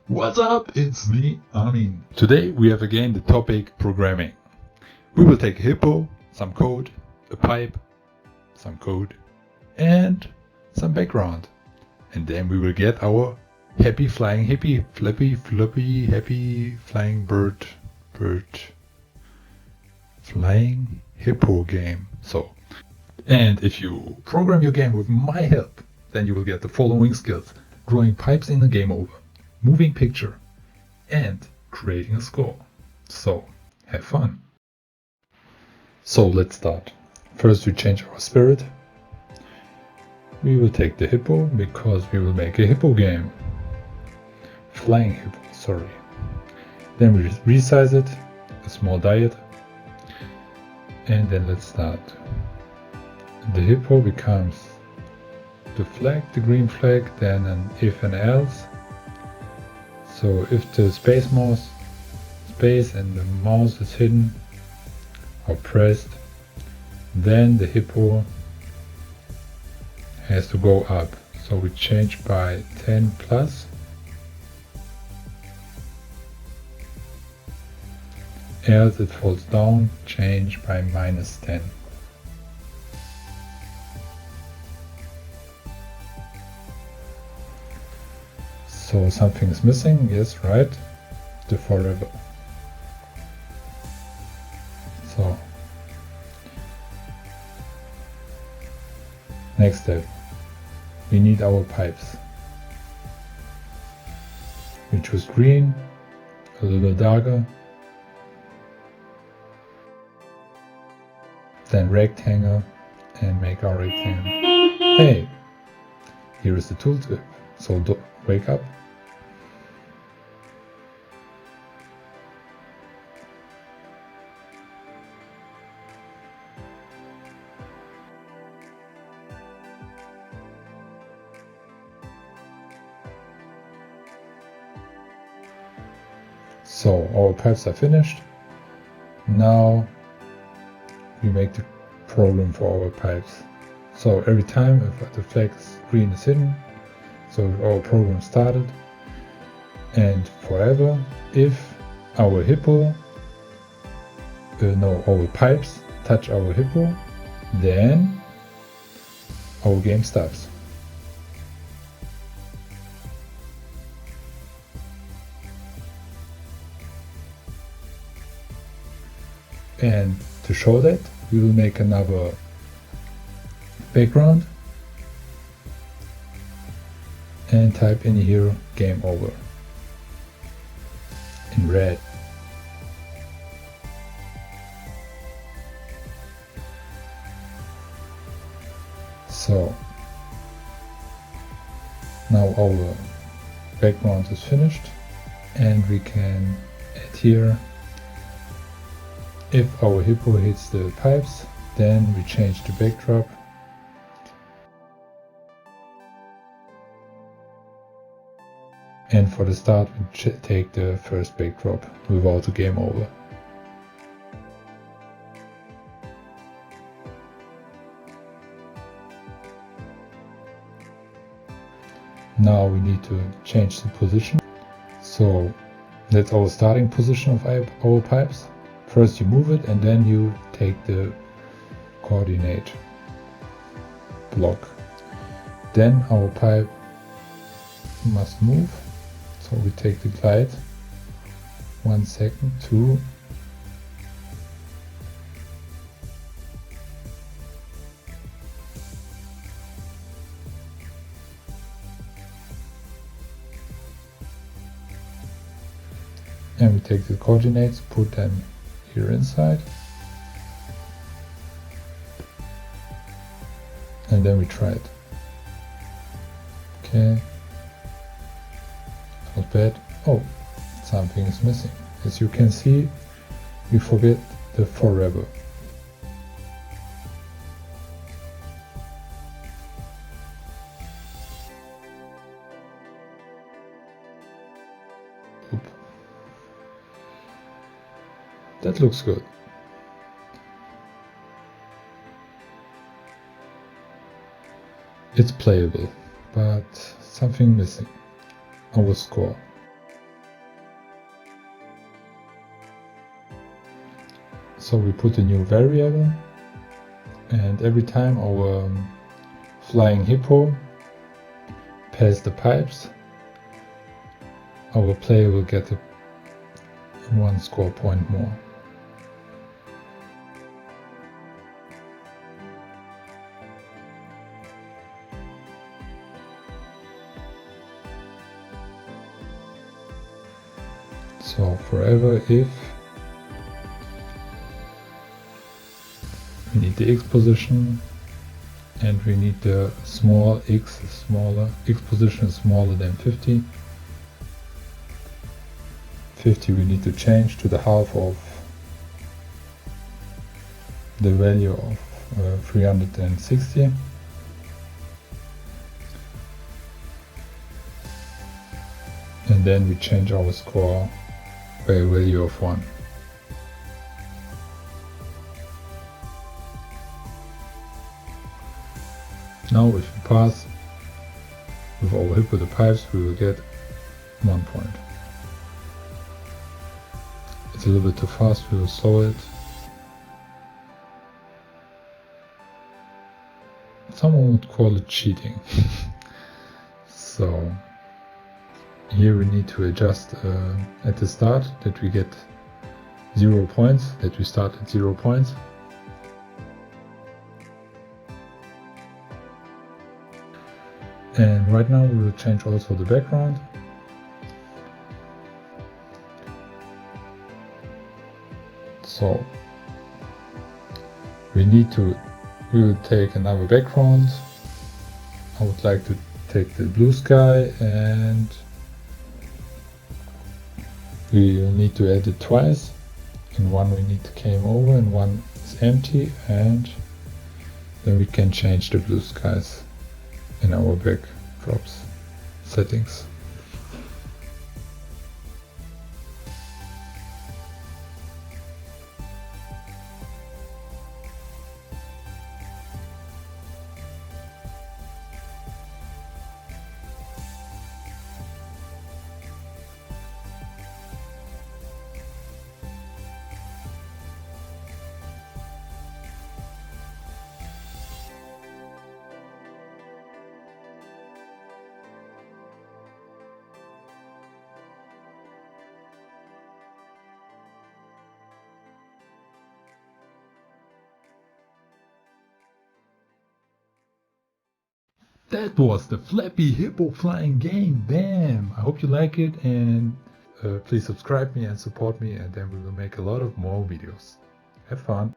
What's up? It's me, Armin. Today we have again the topic programming. We will take a hippo, some code, a pipe, some code, and some background. And then we will get our happy flying hippie, flappy, happy flying bird, flying hippo game. And if you program your game with my help, then you will get the following skills: drawing pipes in a game over, moving picture, and creating a score. So, have fun. So let's start. First we change our spirit. We will take the hippo because we will make a hippo game. Flying hippo, sorry. Then we resize it, a small diet. And then let's start. The hippo becomes the flag, the green flag, then an if and else. So if the space and the mouse is hidden or pressed, then the hippo has to go up. So we change by 10 plus. Else it falls down, change by minus 10. So something is missing, yes, right? The forever. So, next step, we need our pipes. We choose green, a little darker, then rectangle, and make our rectangle. Hey, here is the tooltip. So wake up. So our pipes are finished. Now we make the program for our pipes. So every time if the flag green is hidden, so our program started. And forever, if our hippo, our pipes touch our hippo, then our game stops. And to show that, we will make another background and type in here game over in red. So now our background is finished and we can add here, if our hippo hits the pipes, then we change the backdrop. And for the start, we take the first backdrop without the game over. Now we need to change the position. So that's our starting position of our pipes. First you move it and then you take the coordinate block. Then our pipe must move. So we take the glide, 1 second, 2, and we take the coordinates, put them here inside, and then we try it. Okay, not bad. Oh, something is missing. As you can see, we forget the forever. Oop. That looks good. It's playable, but something missing. Our score. So we put a new variable, and every time our flying hippo pass the pipes, our player will get a 1 score point more. So forever if we need the X position and we need the small X is smaller, X position is smaller than 50. 50 we need to change to the half of the value of 360. And then we change our score by a value of 1. Now if we pass with our hippo the pipes, we will get 1 point. It's a little bit too fast, we will slow it. Someone would call it cheating. So here we need to adjust at the start that we get 0 points, that we start at 0 points. And right now we will change also the background. So we will take another background. I would like to take the blue sky, and we will need to add it twice. In one we need to game over and one is empty, and then we can change the blue skies in our backdrops settings. That was the Flappy Hippo flying game. Bam! I hope you like it, and please subscribe me and support me, and then we will make a lot of more videos. Have fun!